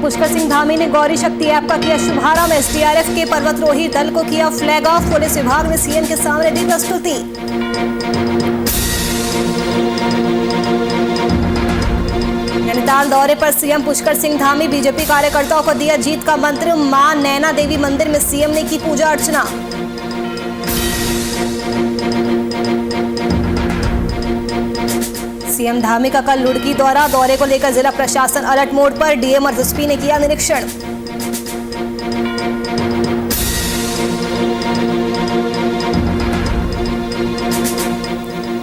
पुष्कर सिंह धामी ने गौरी शक्ति ऐप का किया शुभारंभ। एसडीआरएफ के पर्वतारोही दल को किया फ्लैग ऑफ। पुलिस विभाग ने सीएम के सामने दी प्रस्तुति। नैनीताल दौरे पर सीएम पुष्कर सिंह धामी। बीजेपी कार्यकर्ताओं को दिया जीत का मंत्र। मां नैना देवी मंदिर में सीएम ने की पूजा अर्चना। सीएम धामी का कल रुड़की दौरे को लेकर जिला प्रशासन अलर्ट मोड पर। डीएम और एसपी ने किया निरीक्षण।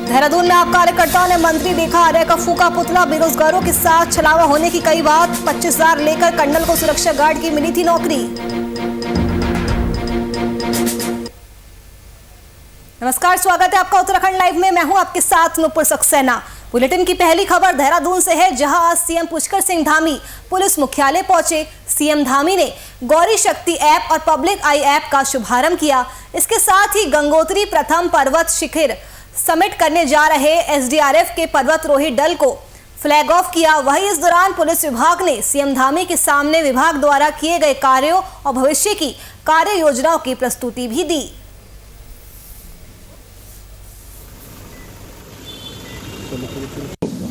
देहरादून में आप कार्यकर्ताओं ने मंत्री देखा आर्य का फूका पुतला। बेरोजगारों के साथ छलावा होने की कई बात। 25,000 लेकर कर्नल को सुरक्षा गार्ड की मिली थी नौकरी। नमस्कार, स्वागत है आपका उत्तराखंड लाइव में। मैं हूं आपके साथ नुपुर सक्सेना। बुलेटिन की पहली खबर देहरादून से है, जहां आज सीएम पुष्कर सिंह धामी पुलिस मुख्यालय पहुंचे। सीएम धामी ने गौरी शक्ति ऐप और पब्लिक आई ऐप का शुभारंभ किया। इसके साथ ही गंगोत्री प्रथम पर्वत शिखर समिट करने जा रहे एसडीआरएफ के पर्वतारोही दल को फ्लैग ऑफ किया। वहीं इस दौरान पुलिस विभाग ने सीएम धामी के सामने विभाग द्वारा किए गए कार्यों और भविष्य की कार्य योजनाओं की प्रस्तुति भी दी।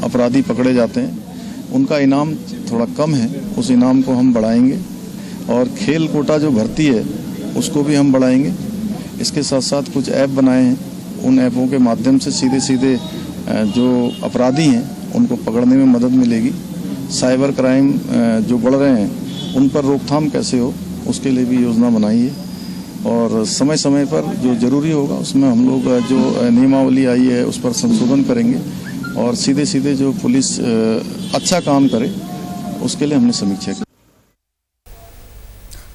अपराधी पकड़े जाते हैं, उनका इनाम थोड़ा कम है, उस इनाम को हम बढ़ाएंगे। और खेल कोटा जो भर्ती है उसको भी हम बढ़ाएंगे। इसके साथ साथ कुछ ऐप बनाए हैं, उन ऐपों के माध्यम से सीधे जो अपराधी हैं उनको पकड़ने में मदद मिलेगी। साइबर क्राइम जो बढ़ रहे हैं उन पर रोकथाम कैसे हो, उसके लिए भी योजना बनाई है। और समय समय पर जो ज़रूरी होगा उसमें हम लोग जो नियमावली आई है उस पर संशोधन करेंगे। और सीधे जो पुलिस अच्छा काम करे उसके लिए हमने समीक्षा की।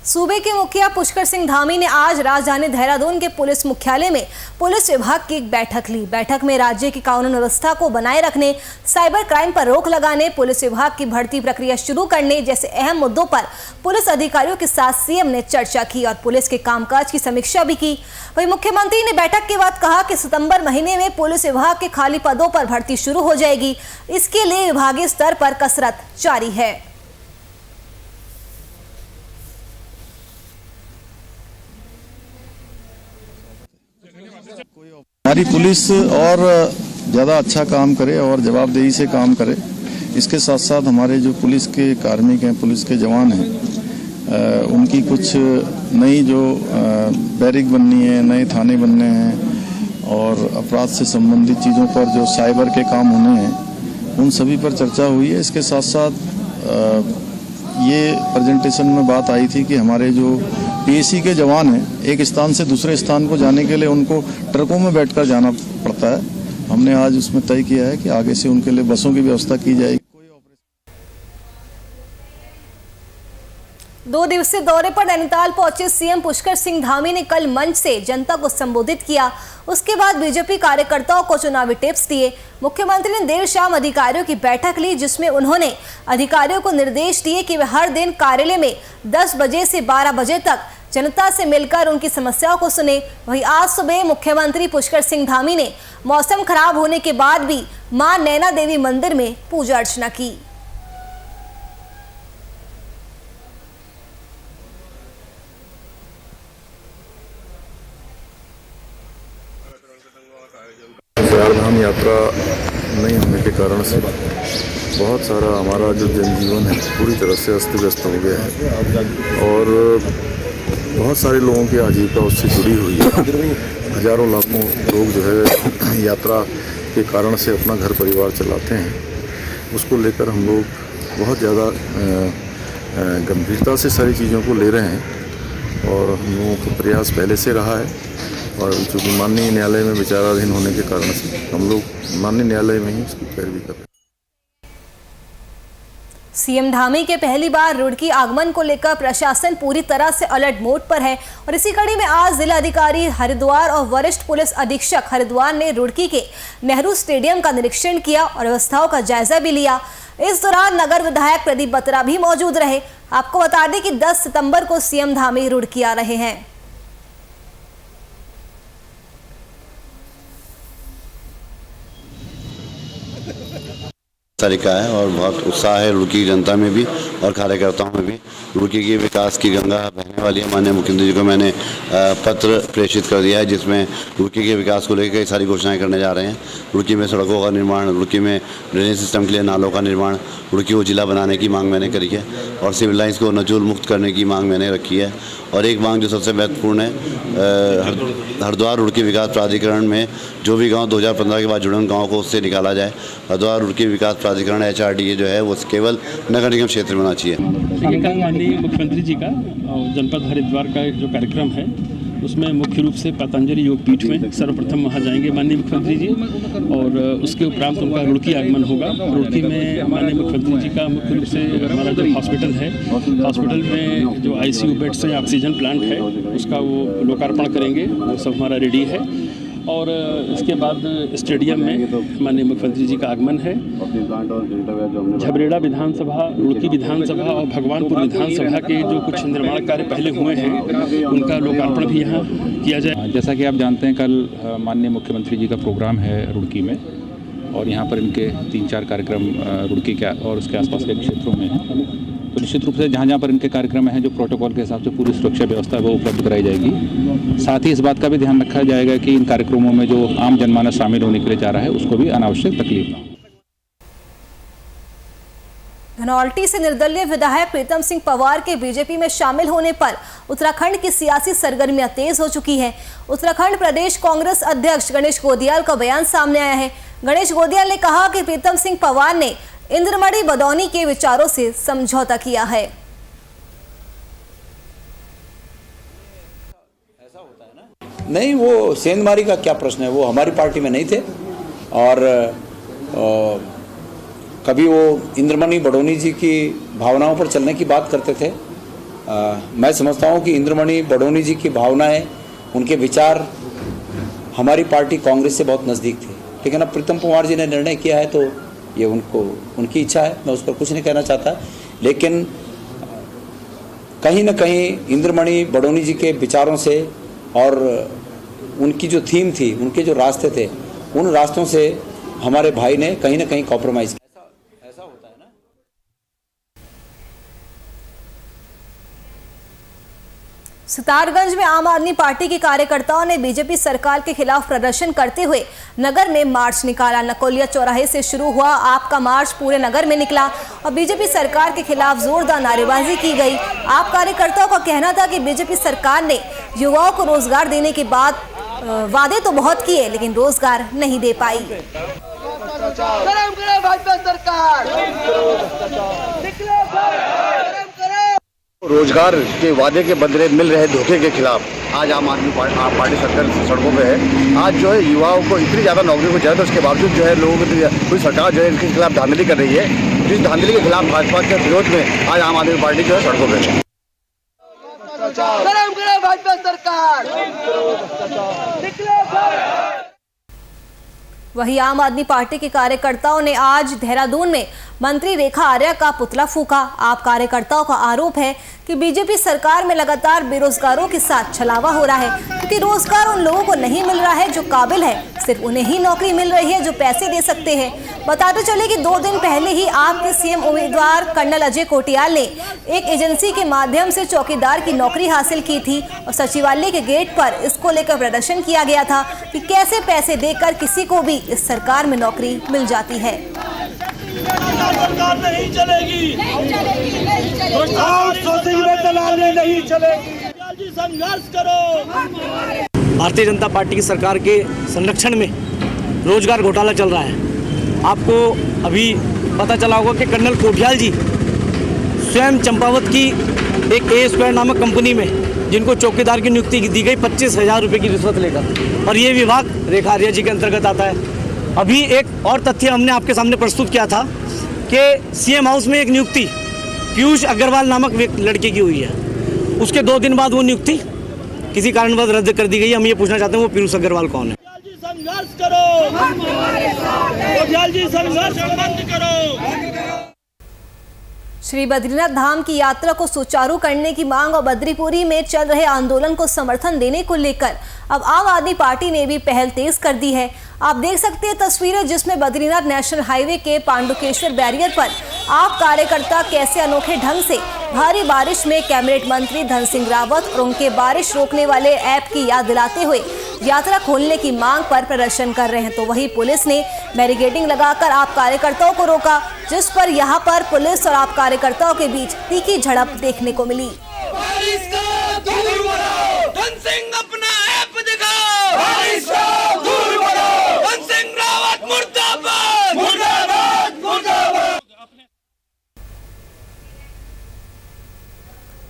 सूबे के मुखिया पुष्कर सिंह धामी ने आज राजधानी देहरादून के पुलिस मुख्यालय में पुलिस विभाग की एक बैठक ली। बैठक में राज्य की कानून व्यवस्था को बनाए रखने, साइबर क्राइम पर रोक लगाने, पुलिस विभाग की भर्ती प्रक्रिया शुरू करने जैसे अहम मुद्दों पर पुलिस अधिकारियों के साथ सीएम ने चर्चा की और पुलिस के कामकाज की समीक्षा भी की। वहीं मुख्यमंत्री ने बैठक के बाद कहा कि सितंबर महीने में पुलिस विभाग के खाली पदों पर भर्ती शुरू हो जाएगी। इसके लिए विभागीय स्तर पर कसरत जारी है। हमारी पुलिस और ज़्यादा अच्छा काम करे और जवाबदेही से काम करे। इसके साथ साथ हमारे जो पुलिस के कार्मिक हैं, पुलिस के जवान हैं, उनकी कुछ नई जो बैरिक बननी है, नए थाने बनने हैं और अपराध से संबंधित चीज़ों पर जो साइबर के काम होने हैं उन सभी पर चर्चा हुई है। इसके साथ साथ ये प्रेजेंटेशन में बात आई थी कि हमारे जो पीएसी के जवान हैं, एक स्थान से दूसरे स्थान को जाने के लिए उनको ट्रकों में बैठकर जाना पड़ता है। हमने आज उसमें तय किया है कि आगे से उनके लिए बसों की व्यवस्था की जाएगी। 2 दिवसीय दौरे पर नैनीताल पहुंचे सीएम पुष्कर सिंह धामी ने कल मंच से जनता को संबोधित किया। उसके बाद बीजेपी कार्यकर्ताओं को चुनावी टिप्स दिए। मुख्यमंत्री ने देर शाम अधिकारियों की बैठक ली, जिसमें उन्होंने अधिकारियों को निर्देश दिए कि वे हर दिन कार्यालय में 10 बजे से 12 बजे तक जनता से मिलकर उनकी समस्याओं को सुने। वहीं आज सुबह मुख्यमंत्री पुष्कर सिंह धामी ने मौसम खराब होने के बाद भी मां नैना देवी मंदिर में पूजा अर्चना की। चारधाम यात्रा नहीं होने के कारण से बहुत सारा हमारा जो जनजीवन है पूरी तरह से अस्त व्यस्त हो गया है और बहुत सारे लोगों की आजीविका उससे जुड़ी हुई है। हजारों लाखों लोग जो है यात्रा के कारण से अपना घर परिवार चलाते हैं। उसको लेकर हम लोग बहुत ज़्यादा गंभीरता से सारी चीज़ों को ले रहे हैं और हम लोगों का प्रयास पहले से रहा है। और चूँकि माननीय न्यायालय में विचाराधीन होने के कारण से हम लोग माननीय न्यायालय में ही उसकी पैरवी कर रहे हैं। सीएम धामी के पहली बार रुड़की आगमन को लेकर प्रशासन पूरी तरह से अलर्ट मोड पर है और इसी कड़ी में आज जिला अधिकारी हरिद्वार और वरिष्ठ पुलिस अधीक्षक हरिद्वार ने रुड़की के नेहरू स्टेडियम का निरीक्षण किया और व्यवस्थाओं का जायजा भी लिया। इस दौरान नगर विधायक प्रदीप बत्रा भी मौजूद रहे। आपको बता दें कि 10 सितंबर को सीएम धामी रुड़की आ रहे हैं। तरीका है और बहुत उत्साह है रुड़की की जनता में भी और कार्यकर्ताओं में भी। रुड़की की विकास की गंगा बहने वाली है। माननीय मुख्यमंत्री जी को मैंने पत्र प्रेषित कर दिया है जिसमें रुड़की के विकास को लेकर कई सारी घोषणाएं करने जा रहे हैं। रुड़की में सड़कों का निर्माण, रुड़की में ड्रेनेज सिस्टम के लिए नालों का निर्माण, रुड़की को जिला बनाने की मांग मैंने करी है और सिविल लाइन्स को नजूल मुक्त करने की मांग मैंने रखी है। और एक मांग जो सबसे महत्वपूर्ण है, हरिद्वार रुड़की विकास प्राधिकरण में जो भी गांव 2015 के बाद जुड़े उन गाँव को उससे निकाला जाए। हरिद्वार रुड़की विकास प्राधिकरण HRDA जो है वो केवल नगर निगम क्षेत्र में होना चाहिए। देखिए, कल माननीय मुख्यमंत्री जी का जनपद हरिद्वार का जो कार्यक्रम है उसमें मुख्य रूप से पतंजलि योग पीठ में सर्वप्रथम वहाँ जाएंगे माननीय मुख्यमंत्री जी और उसके उपरांत उनका रुड़की आगमन होगा। रुड़की में माननीय मुख्यमंत्री जी का मुख्य रूप से हमारा जो हॉस्पिटल है, हॉस्पिटल में जो ICU बेड्स हैं, ऑक्सीजन प्लांट है, उसका वो लोकार्पण करेंगे। वो सब हमारा रेडी है। और इसके बाद स्टेडियम में माननीय मुख्यमंत्री जी का आगमन है। झबरेड़ा विधानसभा, रुड़की विधानसभा और भगवानपुर विधानसभा के जो कुछ निर्माण कार्य पहले हुए हैं उनका लोकार्पण भी यहाँ किया जाए। जैसा कि आप जानते हैं, कल माननीय मुख्यमंत्री जी का प्रोग्राम है रुड़की में और यहाँ पर इनके 3-4 कार्यक्रम रुड़की के और उसके आसपास के क्षेत्रों में हैं। तो निश्चित रूप से जहाँ जहाँ पर इनके कार्यक्रम हैं, जो प्रोटोकॉल के हिसाब से पूरी सुरक्षा व्यवस्था है वो उपलब्ध कराई जाएगी। साथ ही इस बात का भी ध्यान रखा जाएगा कि इन कार्यक्रमों में जो आम जनमानस शामिल होने के लिए जा रहा है उसको भी अनावश्यक तकलीफ ना हो। धनौल्टी से निर्दलीय विधायक प्रीतम सिंह पवार के बीजेपी में शामिल होने पर उत्तराखंड की सियासी सरगर्मियां तेज हो चुकी हैं। उत्तराखंड प्रदेश कांग्रेस अध्यक्ष गणेश गोदियाल का बयान सामने आया है। गणेश गोदियाल ने कहा कि प्रीतम सिंह पवार ने इंद्रमणि बडौनी के विचारों से समझौता किया है। नहीं, वो सेंधमारी का क्या प्रश्न है, वो हमारी पार्टी में नहीं थे और कभी वो इंद्रमणि बडौनी जी की भावनाओं पर चलने की बात करते थे। मैं समझता हूँ कि इंद्रमणि बडौनी जी की भावनाएं, उनके विचार हमारी पार्टी कांग्रेस से बहुत नज़दीक थे। लेकिन अब प्रीतम पवार जी ने निर्णय किया है तो ये उनकी इच्छा है, मैं उस पर कुछ नहीं कहना चाहता। लेकिन कहीं ना कहीं इंद्रमणि बडौनी जी के विचारों से और उनकी जो थीम थी, उनके जो रास्ते थे, उन रास्तों से हमारे भाई ने कहीं ना कहीं कॉम्प्रोमाइज़ किया। ऐसा होता है ना। सितारगंज में आम आदमी पार्टी के कार्यकर्ताओं ने बीजेपी सरकार के खिलाफ प्रदर्शन करते हुए नगर में मार्च निकाला। नकोलिया चौराहे से शुरू हुआ आपका मार्च पूरे नगर में निकला और बीजेपी सरकार के खिलाफ जोरदार नारेबाजी की गई। आप कार्यकर्ताओं का कहना था कि बीजेपी सरकार ने युवाओं को रोजगार देने के बाद वादे तो बहुत किए लेकिन रोजगार नहीं दे पाई। रोजगार के वादे के बदले मिल रहे धोखे के खिलाफ आज आम आदमी पार्टी सरकार सड़कों पे है। आज जो है युवाओं को इतनी ज़्यादा नौकरी को चाहिए, तो उसके बावजूद जो है लोगों को कोई सरकार जो है इनके खिलाफ धांधली कर रही है। जिस धांधली के खिलाफ भाजपा के विरोध में आज आम आदमी पार्टी जो है सड़कों पे है। वहीं आम आदमी पार्टी के कार्यकर्ताओं ने आज देहरादून में मंत्री रेखा आर्या का पुतला फूंका। आप कार्यकर्ताओं का आरोप है कि बीजेपी सरकार में लगातार बेरोजगारों के साथ छलावा हो रहा है, क्योंकि रोजगार उन लोगों को नहीं मिल रहा है जो काबिल है, सिर्फ उन्हें ही नौकरी मिल रही है जो पैसे दे सकते हैं। बताते चले कि 2 दिन पहले ही आपके सीएम उम्मीदवार कर्नल अजय कोटियाल ने एक एजेंसी के माध्यम से चौकीदार की नौकरी हासिल की थी और सचिवालय के गेट पर इसको लेकर प्रदर्शन किया गया था कि कैसे पैसे देकर किसी को भी इस सरकार में नौकरी मिल जाती है। सरकार नहीं चलेगी, नहीं चलेगी, संघर्ष करो। भारतीय जनता पार्टी की सरकार के संरक्षण में रोजगार घोटाला चल रहा है। आपको अभी पता चला होगा कि कर्नल कोटियाल जी स्वयं चंपावत की एक A² नामक कंपनी में जिनको चौकीदार की नियुक्ति दी गई 25,000 रुपये की रिश्वत लेकर, और ये विभाग रेखा आर्या जी के अंतर्गत आता है। अभी एक और तथ्य हमने आपके सामने प्रस्तुत किया था कि सीएम हाउस में एक नियुक्ति पीयूष अग्रवाल नामक लड़के की हुई है। उसके 2 दिन बाद वो नियुक्ति किसी कारणवश रद्द कर दी गई। हम ये पूछना चाहते हैं वो पीयूष अग्रवाल कौन है। संघर्ष करो, कोटियाल जी संघर्ष बंद करो। श्री बद्रीनाथ धाम की यात्रा को सुचारू करने की मांग और बद्रीपुरी में चल रहे आंदोलन को समर्थन देने को लेकर अब आम आदमी पार्टी ने भी पहल तेज कर दी है। आप देख सकते हैं तस्वीरें जिसमें बद्रीनाथ नेशनल हाईवे के पांडुकेश्वर बैरियर पर आप कार्यकर्ता कैसे अनोखे ढंग से भारी बारिश में कैबिनेट मंत्री धन सिंह रावत और उनके बारिश रोकने वाले ऐप की याद दिलाते हुए यात्रा खोलने की मांग पर प्रदर्शन कर रहे हैं। तो वही पुलिस ने बैरिकेडिंग लगाकर आप कार्यकर्ताओं को रोका, जिस पर यहां पर पुलिस और आप कार्यकर्ताओं के बीच तीखी झड़प देखने को मिली।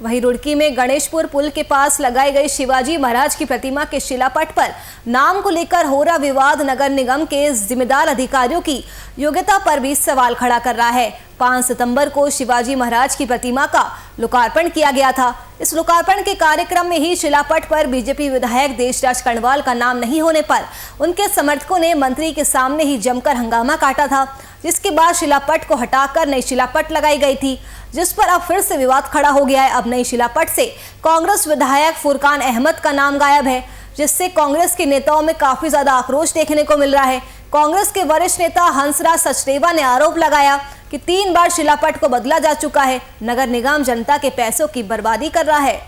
वहीं रुड़की में गणेशपुर पुल के पास लगाई गई शिवाजी महाराज की प्रतिमा के शिलापट पर नाम को लेकर हो रहा विवाद नगर निगम के जिम्मेदार अधिकारियों की योग्यता पर भी सवाल खड़ा कर रहा है। 5 सितंबर को शिवाजी महाराज की प्रतिमा का लोकार्पण किया गया था। इस लोकार्पण के कार्यक्रम में ही शिलापट पर बीजेपी विधायक देशराज कर्णवाल का नाम नहीं होने पर उनके समर्थकों ने मंत्री के सामने ही जमकर हंगामा काटा था, जिसके बाद शिलापट को हटाकर नई शिलापट लगाई गई थी, जिस पर अब फिर से विवाद खड़ा हो गया है। अब नई शिलापट से कांग्रेस विधायक फुरकान अहमद का नाम गायब है, जिससे कांग्रेस के नेताओं में काफी ज्यादा आक्रोश देखने को मिल रहा है। कांग्रेस के वरिष्ठ नेता हंसराज सचदेवा ने आरोप लगाया कि 3 बार शिलापट को बदला जा चुका है। नगर निगम जनता के पैसों की बर्बादी कर रहा है।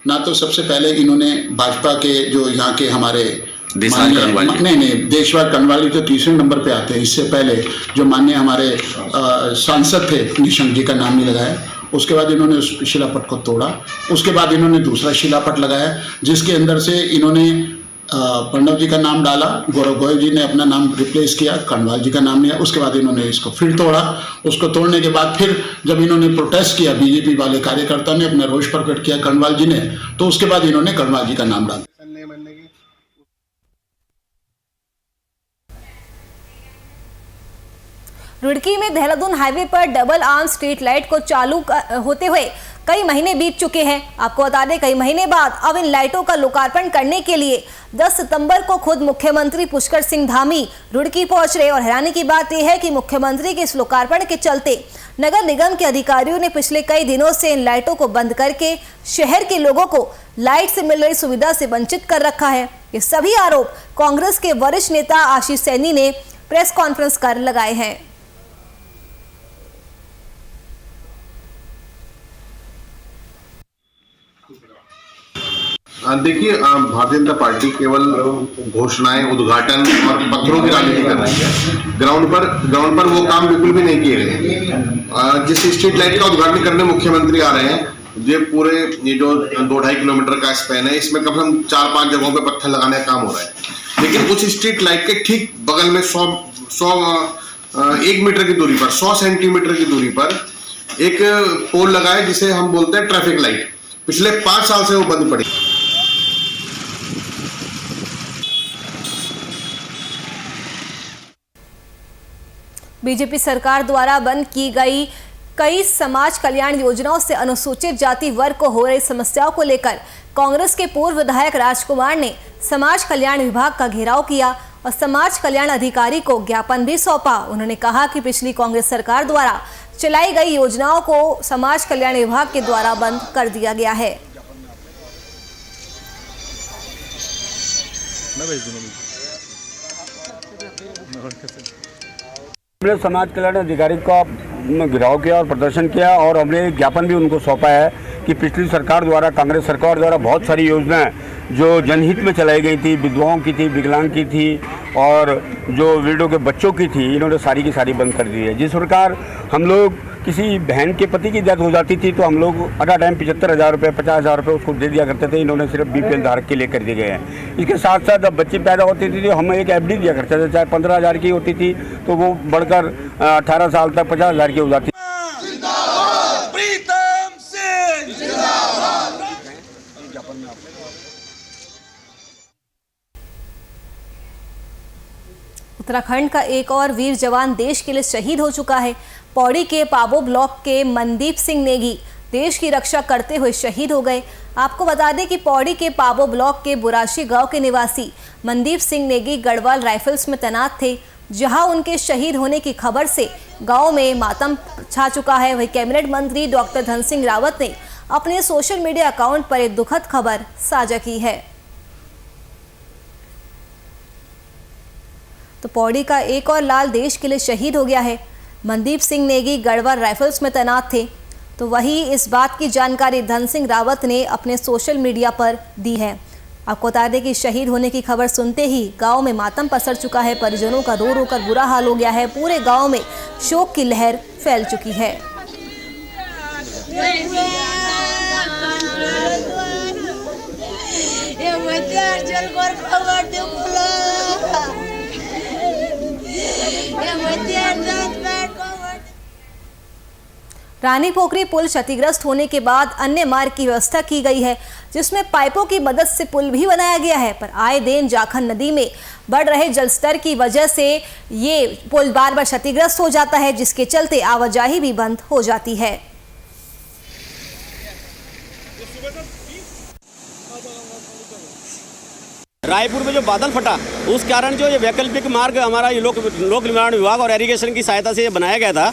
ना तो सबसे पहले इन्होंने भाजपा के जो यहाँ के हमारे देशवाल कर्णवाल तो तीसरे नंबर पे आते हैं। इससे पहले जो माननीय हमारे सांसद थे निशंक जी का नाम नहीं लगाया। उसके बाद इन्होंने उस शिलापट को तोड़ा। उसके बाद इन्होंने दूसरा शिलापट लगाया, जिसके अंदर से इन्होंने प्रणव जी का नाम डाला, गौरव गोयल जी ने अपना नाम रिप्लेस किया, कर्णवाल जी का नाम लिया। उसके बाद इन्होंने इसको फिर तोड़ा। उसको तोड़ने के बाद फिर जब इन्होंने प्रोटेस्ट किया, बीजेपी वाले कार्यकर्ताओं ने अपना रोष प्रकट किया कर्णवाल जी ने, तो उसके बाद इन्होंने कर्णवाल जी का नाम डाला। रुड़की में देहरादून हाईवे पर डबल आर्म स्ट्रीट लाइट को चालू होते हुए कई महीने बीत चुके हैं। आपको बता दें, कई महीने बाद अब इन लाइटों का लोकार्पण करने के लिए 10 सितंबर को खुद मुख्यमंत्री पुष्कर सिंह धामी रुड़की पहुंच रहे। और हैरानी की बात यह है कि मुख्यमंत्री के इस लोकार्पण के चलते नगर निगम के अधिकारियों ने पिछले कई दिनों से इन लाइटों को बंद करके शहर के लोगों को लाइट से मिल रही सुविधा से वंचित कर रखा है। ये सभी आरोप कांग्रेस के वरिष्ठ नेता आशीष सैनी ने प्रेस कॉन्फ्रेंस कर लगाए हैं। देखिए, भारतीय जनता पार्टी केवल घोषणाएं, उद्घाटन और पत्थरों की राजनीति कर रही है। ग्राउंड पर वो काम बिल्कुल भी नहीं किए गए। जिस स्ट्रीट लाइट का उद्घाटन करने मुख्यमंत्री आ रहे हैं, ये जो 2-2.5 किलोमीटर का स्पैन है, इसमें कम से कम 4-5 जगहों पे पत्थर लगाने का काम हो रहा है। लेकिन उस स्ट्रीट लाइट के ठीक बगल में 1 मीटर की दूरी पर, 100 सेंटीमीटर की दूरी पर एक पोल लगा है, जिसे हम बोलते हैं ट्रैफिक लाइट। पिछले 5 साल से वो बंद पड़ी। बीजेपी सरकार द्वारा बंद की गई कई समाज कल्याण योजनाओं से अनुसूचित जाति वर्ग को हो रही समस्याओं को लेकर कांग्रेस के पूर्व विधायक राजकुमार ने समाज कल्याण विभाग का घेराव किया और समाज कल्याण अधिकारी को ज्ञापन भी सौंपा। उन्होंने कहा कि पिछली कांग्रेस सरकार द्वारा चलाई गई योजनाओं को समाज कल्याण विभाग के द्वारा बंद कर दिया गया है। हमने समाज कल्याण अधिकारी का घेराव किया और प्रदर्शन किया और हमने एक ज्ञापन भी उनको सौंपा है कि पिछली सरकार द्वारा, कांग्रेस सरकार द्वारा बहुत सारी योजनाएं जो जनहित में चलाई गई थी, विधवाओं की थी, विकलांग की थी और जो विडो के बच्चों की थी, इन्होंने सारी की सारी बंद कर दी है। जिस प्रकार हम लोग किसी बहन के पति की डेथ हो जाती थी तो हम लोग अटा टाइम 75,000 रुपये, 50,000 रुपये उसको दे दिया करते थे। इन्होंने सिर्फ BPL धारक के लिए कर दिए गए हैं। इसके साथ साथ जब बच्ची पैदा होती थी तो हम एक FD दिया करते थे, चाहे 15,000 की होती थी तो वो बढ़कर 18 साल तक 50,000 की हो जाती। उत्तराखंड का एक और वीर जवान देश के लिए शहीद हो चुका है। पौड़ी के पाबो ब्लॉक के मनदीप सिंह नेगी देश की रक्षा करते हुए शहीद हो गए। आपको बता दें कि पौड़ी के पाबो ब्लॉक के बुराशी गांव के निवासी मनदीप सिंह नेगी गढ़वाल राइफल्स में तैनात थे, जहां उनके शहीद होने की खबर से गांव में मातम छा चुका है। वहीं कैबिनेट मंत्री डॉक्टर धन सिंह रावत ने अपने सोशल मीडिया अकाउंट पर एक दुखद खबर साझा की है। तो पौड़ी का एक और लाल देश के लिए शहीद हो गया है। मनदीप सिंह नेगी गढ़वाल राइफल्स में तैनात थे। तो वही इस बात की जानकारी धन सिंह रावत ने अपने सोशल मीडिया पर दी है। आपको बता दें कि शहीद होने की खबर सुनते ही गांव में मातम पसर चुका है। परिजनों का रो रो कर बुरा हाल हो गया है। पूरे गांव में शोक की लहर फैल चुकी है। रानी पोखरी पुल क्षतिग्रस्त होने के बाद अन्य मार्ग की व्यवस्था की गई है, जिसमें पाइपों की मदद से पुल भी बनाया गया है। पर आए दिन जाखन नदी में बढ़ रहे जलस्तर की वजह से ये पुल बार बार क्षतिग्रस्त हो जाता है, जिसके चलते आवाजाही भी बंद हो जाती है। रायपुर में जो बादल फटा, उस कारण जो ये वैकल्पिक मार्ग हमारा ये लोक निर्माण विभाग और इरिगेशन की सहायता से बनाया गया था।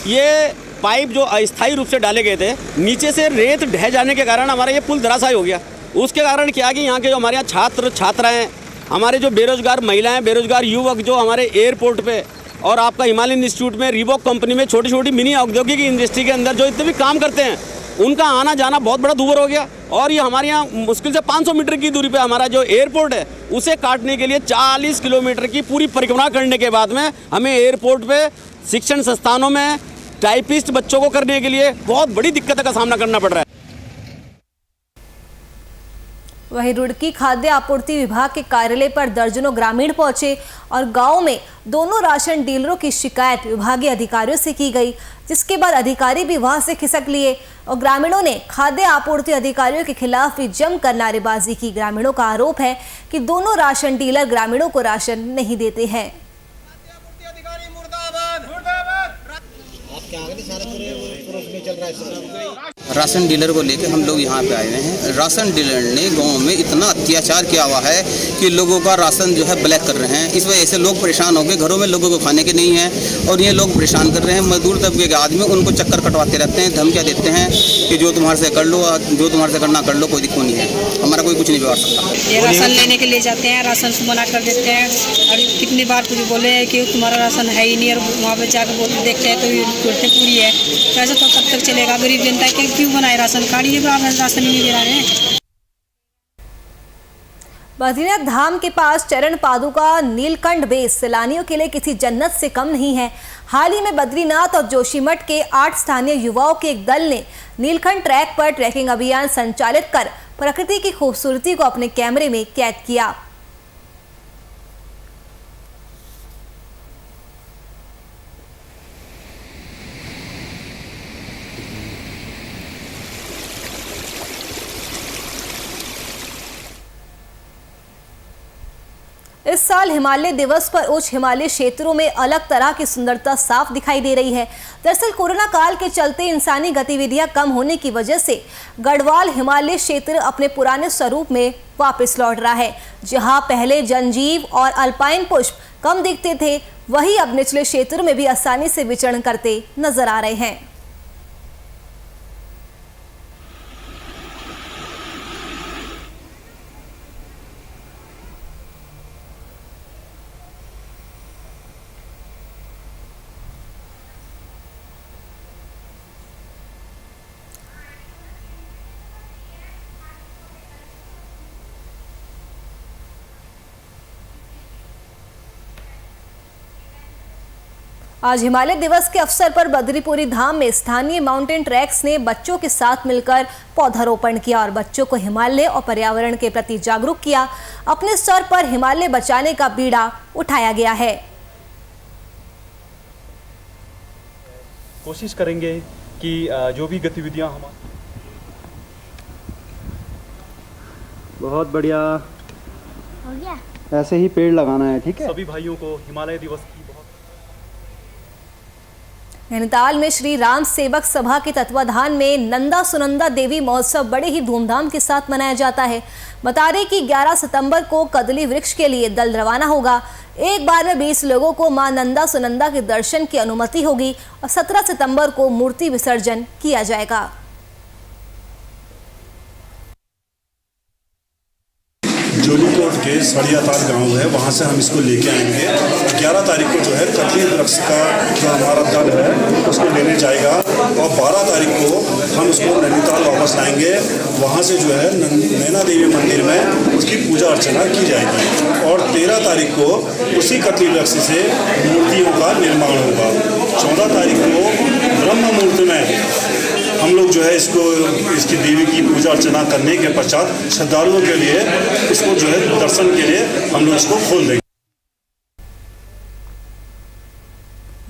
ये पाइप जो अस्थायी रूप से डाले गए थे, नीचे से रेत ढह जाने के कारण हमारा ये पुल धराशायी हो गया। उसके कारण क्या कि यहाँ के जो हमारे यहाँ छात्र छात्राएँ, हमारे जो बेरोजगार महिलाएं, बेरोजगार युवक जो हमारे एयरपोर्ट पे और आपका हिमालयन इंस्टीट्यूट में, रिबॉक कंपनी में, छोटी छोटी मिनी औद्योगिक इंडस्ट्री के अंदर जो इतने भी काम करते हैं, उनका आना जाना बहुत बड़ा दूभर हो गया। और ये हमारे यहाँ मुश्किल से 500 मीटर की दूरी पे हमारा जो एयरपोर्ट है, उसे काटने के लिए 40 किलोमीटर की पूरी परिक्रमा करने के बाद में हमें एयरपोर्ट पे शिक्षण संस्थानों में टाइपिस्ट बच्चों को करने के लिए बहुत बड़ी दिक्कत का सामना करना पड़ रहा है। वहीं रुड़की खाद्य आपूर्ति विभाग के कार्यालय पर दर्जनों ग्रामीण पहुंचे और गांव में दोनों राशन डीलरों की शिकायत विभागीय अधिकारियों से की गई, जिसके बाद अधिकारी भी वहां से खिसक लिए और ग्रामीणों ने खाद्य आपूर्ति अधिकारियों के खिलाफ भी जमकर नारेबाजी की। ग्रामीणों का आरोप है कि दोनों राशन डीलर ग्रामीणों को राशन नहीं देते हैं। राशन डीलर को लेकर हम लोग यहाँ पे आए हुए हैं। राशन डीलर ने गांव में इतना अत्याचार किया हुआ है कि लोगों का राशन जो है ब्लैक कर रहे हैं। इस वजह से लोग परेशान हो गए, घरों में लोगों को खाने के नहीं है और ये लोग परेशान कर रहे हैं। मजदूर तबके के आदमी उनको चक्कर कटवाते रहते हैं, धमकियाँ देते हैं कि जो तुम्हारे से कर लो, जो तुम्हारे से करना कर लो, कोई दिक्कत नहीं है, हमारा कोई कुछ नहीं बिगाड़ सकता। ये राशन लेने के लिए जाते हैं, राशन मना कर देते हैं और कितनी बार कुछ बोले हैं कि तुम्हारा राशन है ही नहीं, और वहाँ पर जाकर बोलते देखते हैं तो पूरी है। तो ऐसा तो कब तक चलेगा? गरीब जनता के क्यों बनाए राशन कार्ड? ये राशन नहीं दे रहे हैं। बद्रीनाथ धाम के पास चरण पादुका नीलकंठ बेस सैलानियों के लिए किसी जन्नत से कम नहीं है। हाल ही में बद्रीनाथ और जोशीमठ के 8 स्थानीय युवाओं के एक दल ने नीलकंठ ट्रैक पर ट्रैकिंग अभियान संचालित कर प्रकृति की खूबसूरती को अपने कैमरे में कैद किया। इस साल हिमालय दिवस पर उच्च हिमालय क्षेत्रों में अलग तरह की सुंदरता साफ दिखाई दे रही है। दरअसल कोरोना काल के चलते इंसानी गतिविधियां कम होने की वजह से गढ़वाल हिमालय क्षेत्र अपने पुराने स्वरूप में वापस लौट रहा है। जहां पहले जनजीव और अल्पाइन पुष्प कम दिखते थे, वहीं अब निचले क्षेत्रों में भी आसानी से विचरण करते नजर आ रहे हैं। आज हिमालय दिवस के अवसर पर बद्रीपुरी धाम में स्थानीय माउंटेन ट्रैक्स ने बच्चों के साथ मिलकर पौधारोपण किया और बच्चों को हिमालय और पर्यावरण के प्रति जागरूक किया। अपने स्तर पर हिमालय बचाने का बीड़ा उठाया गया है। कोशिश करेंगे कि जो भी गतिविधियां हम बहुत बढ़िया हो गया, ऐसे ही पेड़ लगाना है। ठीक है, सभी भाइयों को हिमालय दिवस की नैनीताल में श्री राम सेवक सभा के तत्वाधान में नंदा सुनंदा देवी महोत्सव बड़े ही धूमधाम के साथ मनाया जाता है। बता दें कि 11 सितंबर को कदली वृक्ष के लिए दल रवाना होगा। एक बार में 20 लोगों को मां नंदा सुनंदा के दर्शन की अनुमति होगी और 17 सितंबर को मूर्ति विसर्जन किया जाएगा। जोलीकोट के सड़ियाताल गांव है, वहां से हम इसको लेके आएंगे। 11 तारीख को जो है कदली वृक्ष का जो हमारा दल है उसको लेने जाएगा और 12 तारीख को हम उसको नैनीताल वापस लाएंगे। वहां से जो है नैना देवी मंदिर में उसकी पूजा अर्चना की जाएगी और 13 तारीख को उसी कदली वृक्ष से मूर्तियों का निर्माण होगा। 14 तारीख को ब्रह्म मुहूर्त में हम लोग जो है इसकी देवी की पूजा अर्चना करने के पश्चात श्रद्धालुओं के लिए इसको जो है दर्शन के लिए हम लोग इसको खोल देंगे।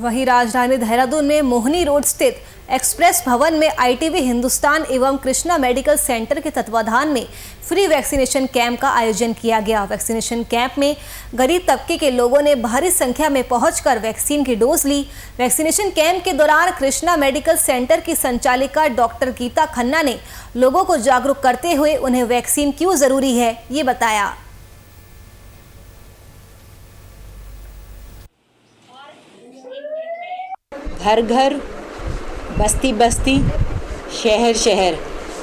वहीं राजधानी देहरादून में मोहनी रोड स्थित एक्सप्रेस भवन में आईटीवी हिंदुस्तान एवं कृष्णा मेडिकल सेंटर के तत्वाधान में फ्री वैक्सीनेशन कैंप का आयोजन किया गया। वैक्सीनेशन कैंप में गरीब तबके के लोगों ने भारी संख्या में पहुंचकर वैक्सीन की डोज ली। वैक्सीनेशन कैंप के दौरान कृष्णा मेडिकल सेंटर की संचालिका डॉक्टर गीता खन्ना ने लोगों को जागरूक करते हुए उन्हें वैक्सीन क्यों जरूरी है ये बताया। घर घर, बस्ती बस्ती, शहर शहर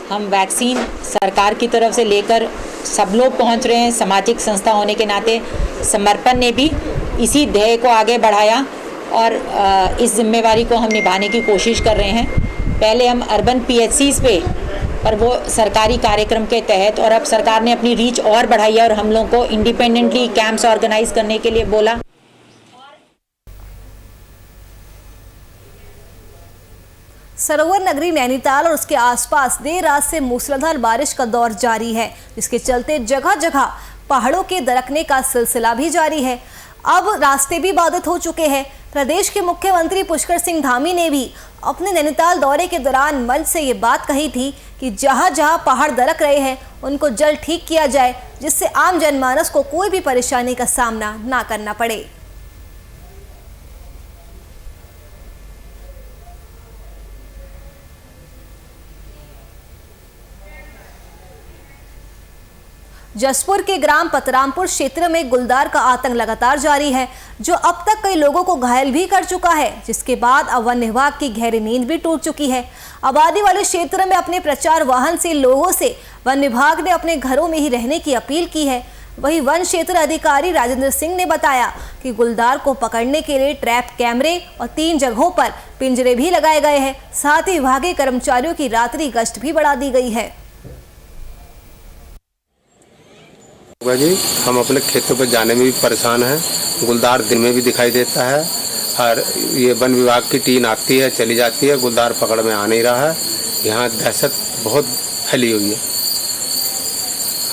हम वैक्सीन सरकार की तरफ से लेकर सब लोग पहुंच रहे हैं। सामाजिक संस्था होने के नाते समर्पण ने भी इसी ध्येय को आगे बढ़ाया और इस जिम्मेवारी को हम निभाने की कोशिश कर रहे हैं। पहले हम अर्बन PHCs पे पर वो सरकारी कार्यक्रम के तहत, और अब सरकार ने अपनी रीच और बढ़ाई है और हम लोगों को इंडिपेंडेंटली कैंप्स ऑर्गेनाइज करने के लिए बोला। सरोवर नगरी नैनीताल और उसके आसपास देर रात से मूसलाधार बारिश का दौर जारी है, जिसके चलते जगह जगह पहाड़ों के दरकने का सिलसिला भी जारी है। अब रास्ते भी बाधित हो चुके हैं। प्रदेश के मुख्यमंत्री पुष्कर सिंह धामी ने भी अपने नैनीताल दौरे के दौरान मंच से ये बात कही थी कि जहां जहां पहाड़ दरक रहे हैं उनको जल्द ठीक किया जाए, जिससे आम जनमानस को कोई भी परेशानी का सामना ना करना पड़े। जसपुर के ग्राम पतरामपुर क्षेत्र में गुलदार का आतंक लगातार जारी है, जो अब तक कई लोगों को घायल भी कर चुका है, जिसके बाद अब वन विभाग की गहरी नींद भी टूट चुकी है। आबादी वाले क्षेत्र में अपने प्रचार वाहन से लोगों से वन विभाग ने अपने घरों में ही रहने की अपील की है। वहीं वन क्षेत्र अधिकारी राजेंद्र सिंह ने बताया कि गुलदार को पकड़ने के लिए ट्रैप कैमरे और 3 जगहों पर पिंजरे भी लगाए गए हैं। साथ ही विभागीय कर्मचारियों की रात्रि गश्त भी बढ़ा दी गई है। जी हम अपने खेतों पर जाने में भी परेशान हैं। गुलदार दिन में भी दिखाई देता है और ये वन विभाग की टीम आती है चली जाती है, गुलदार पकड़ में आ नहीं रहा है। यहाँ दहशत बहुत फैली हुई है।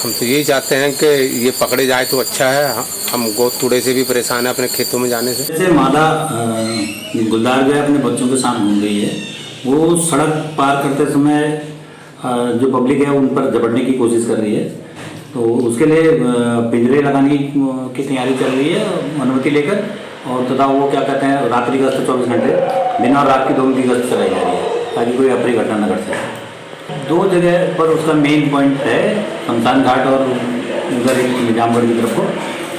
हम तो यही चाहते हैं कि ये पकड़े जाए तो अच्छा है। हम गोद तूड़े से भी परेशान हैं अपने खेतों में जाने से। जैसे मादा गुलदार जो है अपने बच्चों के साथ घूम रही है, वो सड़क पार करते समय जो पब्लिक है उन पर झपटने की कोशिश कर रही है, तो उसके लिए पिंजरे लगाने की तैयारी चल रही है अनुमति लेकर, और तथा वो क्या कहते हैं रात्रि गश्त 24 घंटे दिन और रात की दोनों की गश्त चलाई जा रही है ताकि कोई अप्रिय घटना न घट सके। 2 जगह पर उसका मेन पॉइंट है, शमशान घाट और उधर निजामगढ़ की तरफ को,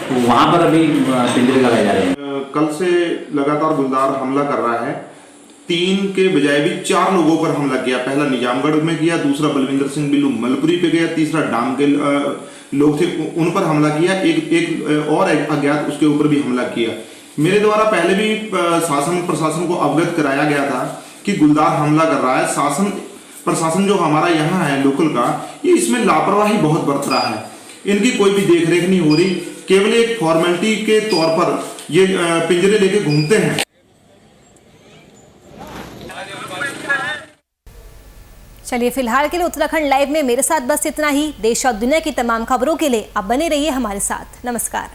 तो वहाँ पर अभी पिंजरे लगाए जा रहे हैं। कल से लगातार गुलदार हमला कर रहा है। 3 के बजाय भी 4 लोगों पर हमला किया। पहला निजामगढ़ में किया, दूसरा बलविंदर सिंह बिल्लू मलपुरी पे गया, तीसरा डांग के लोग थे उन पर हमला किया, एक और अज्ञात उसके ऊपर भी हमला किया। मेरे द्वारा पहले भी शासन प्रशासन को अवगत कराया गया था कि गुलदार हमला कर रहा है। शासन प्रशासन जो हमारा यहाँ है लोकल का, ये इसमें लापरवाही बहुत बरत रहा है। इनकी कोई भी देखरेख नहीं हो रही, केवल एक फॉर्मेलिटी के तौर पर ये पिंजरे लेके घूमते हैं। चलिए फिलहाल के लिए उत्तराखंड लाइव में मेरे साथ बस इतना ही। देश और दुनिया की तमाम खबरों के लिए आप बने रहिए हमारे साथ। नमस्कार।